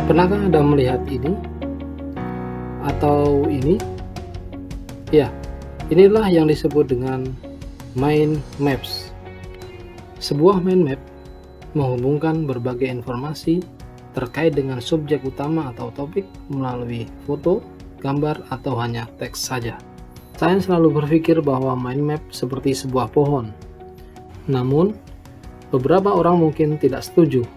Pernahkah Anda melihat ini atau ini? Ya, inilah yang disebut dengan mind maps. Sebuah mind map menghubungkan berbagai informasi terkait dengan subjek utama atau topik melalui foto, gambar, atau hanya teks saja. Saya selalu berpikir bahwa mind map seperti sebuah pohon. Namun, beberapa orang mungkin tidak setuju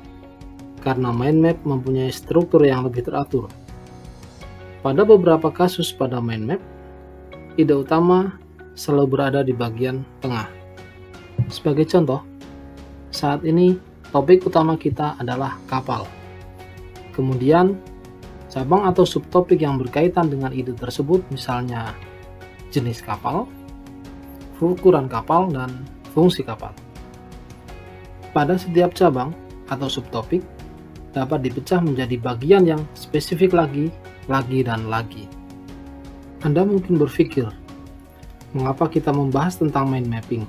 karena mind map mempunyai struktur yang lebih teratur. Pada beberapa kasus pada mind map, ide utama selalu berada di bagian tengah. Sebagai contoh, saat ini topik utama kita adalah kapal. Kemudian, cabang atau subtopik yang berkaitan dengan ide tersebut, misalnya jenis kapal, ukuran kapal, dan fungsi kapal. Pada setiap cabang atau subtopik dapat dipecah menjadi bagian yang spesifik lagi, dan lagi. Anda mungkin berpikir, mengapa kita membahas tentang mind mapping?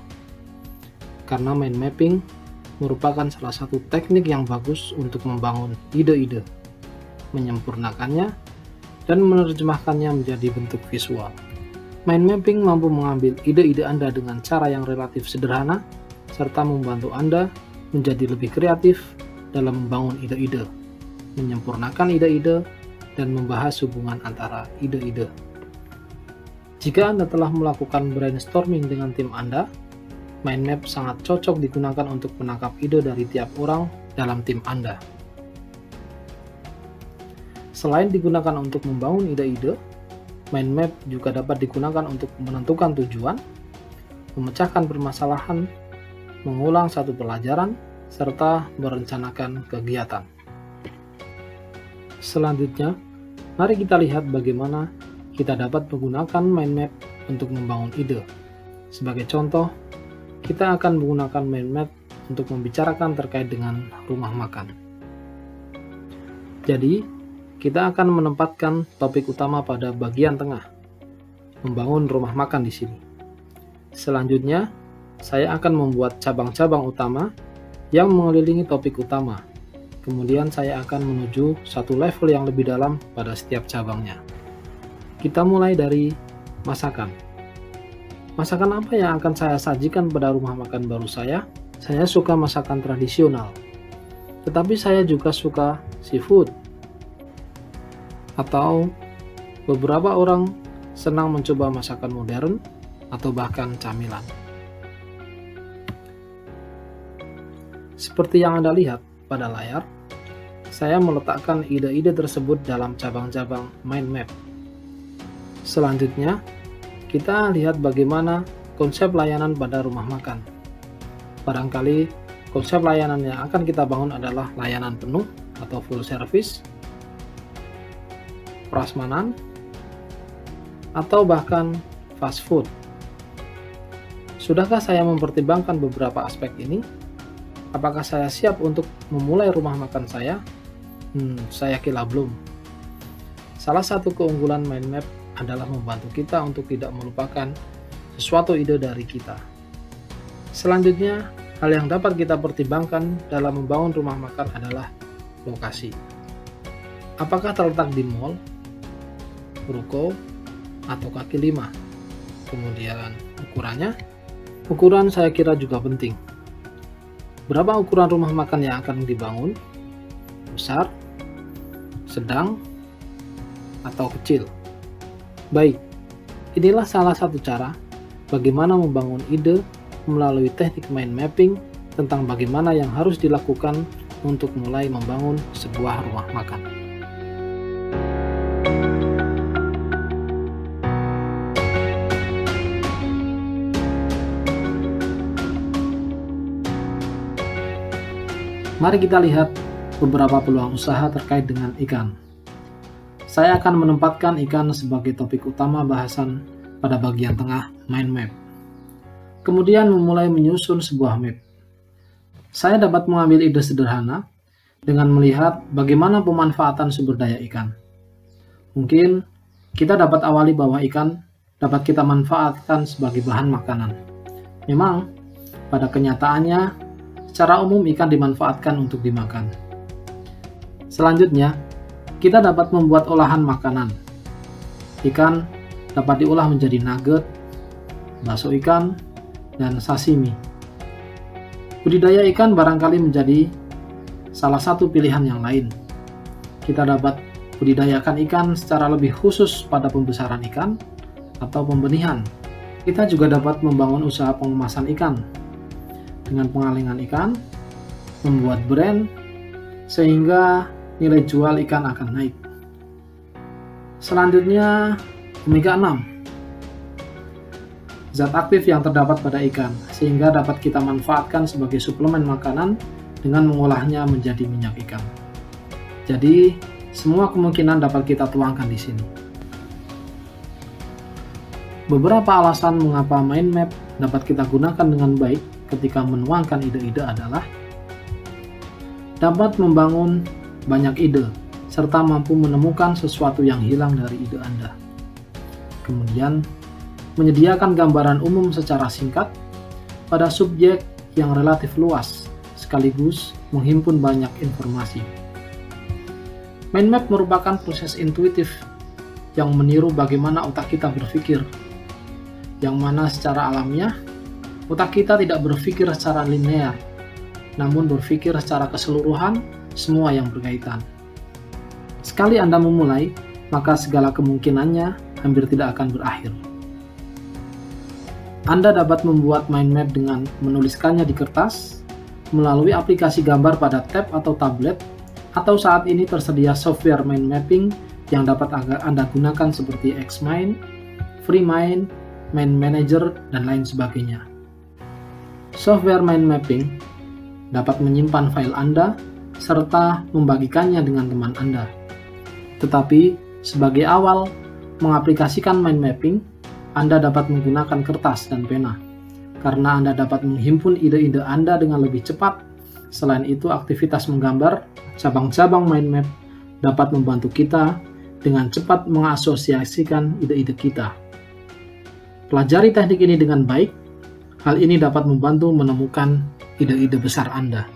Karena mind mapping merupakan salah satu teknik yang bagus untuk membangun ide-ide, menyempurnakannya, dan menerjemahkannya menjadi bentuk visual. Mind mapping mampu mengambil ide-ide Anda dengan cara yang relatif sederhana, serta membantu Anda menjadi lebih kreatif dalam membangun ide-ide, menyempurnakan ide-ide, dan membahas hubungan antara ide-ide. Jika Anda telah melakukan brainstorming dengan tim Anda, mind map sangat cocok digunakan untuk menangkap ide dari tiap orang dalam tim Anda. Selain digunakan untuk membangun ide-ide, mind map juga dapat digunakan untuk menentukan tujuan, memecahkan permasalahan, mengulang satu pelajaran, serta merencanakan kegiatan. Selanjutnya, mari kita lihat bagaimana kita dapat menggunakan mind map untuk membangun ide. Sebagai contoh, kita akan menggunakan mind map untuk membicarakan terkait dengan rumah makan. Jadi, kita akan menempatkan topik utama pada bagian tengah, membangun rumah makan di sini. Selanjutnya, saya akan membuat cabang-cabang utama yang mengelilingi topik utama. Kemudian saya akan menuju satu level yang lebih dalam pada setiap cabangnya. Kita mulai dari masakan. Masakan apa yang akan saya sajikan pada rumah makan baru saya? Saya suka masakan tradisional, tetapi saya juga suka seafood. Atau beberapa orang senang mencoba masakan modern atau bahkan camilan. Seperti yang Anda lihat pada layar, saya meletakkan ide-ide tersebut dalam cabang-cabang mind map. Selanjutnya, kita lihat bagaimana konsep layanan pada rumah makan. Barangkali konsep layanan yang akan kita bangun adalah layanan penuh atau full service, prasmanan, atau bahkan fast food. Sudahkah saya mempertimbangkan beberapa aspek ini? Apakah saya siap untuk memulai rumah makan saya? Saya kira belum. Salah satu keunggulan mind map adalah membantu kita untuk tidak melupakan sesuatu ide dari kita. Selanjutnya, hal yang dapat kita pertimbangkan dalam membangun rumah makan adalah lokasi. Apakah terletak di mall, ruko, atau kaki lima? Kemudian ukurannya? Ukuran saya kira juga penting. Berapa ukuran rumah makan yang akan dibangun? Besar, sedang, atau kecil? Baik, inilah salah satu cara bagaimana membangun ide melalui teknik mind mapping tentang bagaimana yang harus dilakukan untuk mulai membangun sebuah rumah makan. Mari kita lihat beberapa peluang usaha terkait dengan ikan. Saya akan menempatkan ikan sebagai topik utama bahasan pada bagian tengah mind map. Kemudian memulai menyusun sebuah map. Saya dapat mengambil ide sederhana dengan melihat bagaimana pemanfaatan sumber daya ikan. Mungkin kita dapat awali bahwa ikan dapat kita manfaatkan sebagai bahan makanan. Memang, pada kenyataannya, secara umum ikan dimanfaatkan untuk dimakan. Selanjutnya, Kita dapat membuat olahan makanan. Ikan dapat diolah menjadi nugget, bakso ikan, dan sashimi. Budidaya ikan barangkali menjadi salah satu pilihan yang lain. Kita dapat budidayakan ikan secara lebih khusus pada pembesaran ikan atau pembenihan. Kita juga dapat membangun usaha pengemasan ikan dengan pengalengan ikan, membuat brand, sehingga nilai jual ikan akan naik. Selanjutnya, omega 6. Zat aktif yang terdapat pada ikan, sehingga dapat kita manfaatkan sebagai suplemen makanan dengan mengolahnya menjadi minyak ikan. Jadi, semua kemungkinan dapat kita tuangkan di sini. Beberapa alasan mengapa mind map dapat kita gunakan dengan baik ketika menuangkan ide-ide adalah dapat membangun banyak ide, serta mampu menemukan sesuatu yang hilang dari ide Anda. Kemudian, menyediakan gambaran umum secara singkat pada subjek yang relatif luas, sekaligus menghimpun banyak informasi. Mind map merupakan proses intuitif yang meniru bagaimana otak kita berpikir, yang mana secara alamiah, otak kita tidak berpikir secara linear, namun berpikir secara keseluruhan semua yang berkaitan. Sekali Anda memulai, maka segala kemungkinannya hampir tidak akan berakhir. Anda dapat membuat mind map dengan menuliskannya di kertas, melalui aplikasi gambar pada tab atau tablet, atau saat ini tersedia software mind mapping yang dapat Anda gunakan seperti Xmind, FreeMind, Mind Manager, dan lain sebagainya. Software mind mapping dapat menyimpan file Anda serta membagikannya dengan teman Anda. Tetapi, sebagai awal mengaplikasikan mind mapping, Anda dapat menggunakan kertas dan pena, karena Anda dapat menghimpun ide-ide Anda dengan lebih cepat. Selain itu, aktivitas menggambar cabang-cabang mind map dapat membantu kita dengan cepat mengasosiasikan ide-ide kita. Pelajari teknik ini dengan baik. Hal ini dapat membantu menemukan ide-ide besar Anda.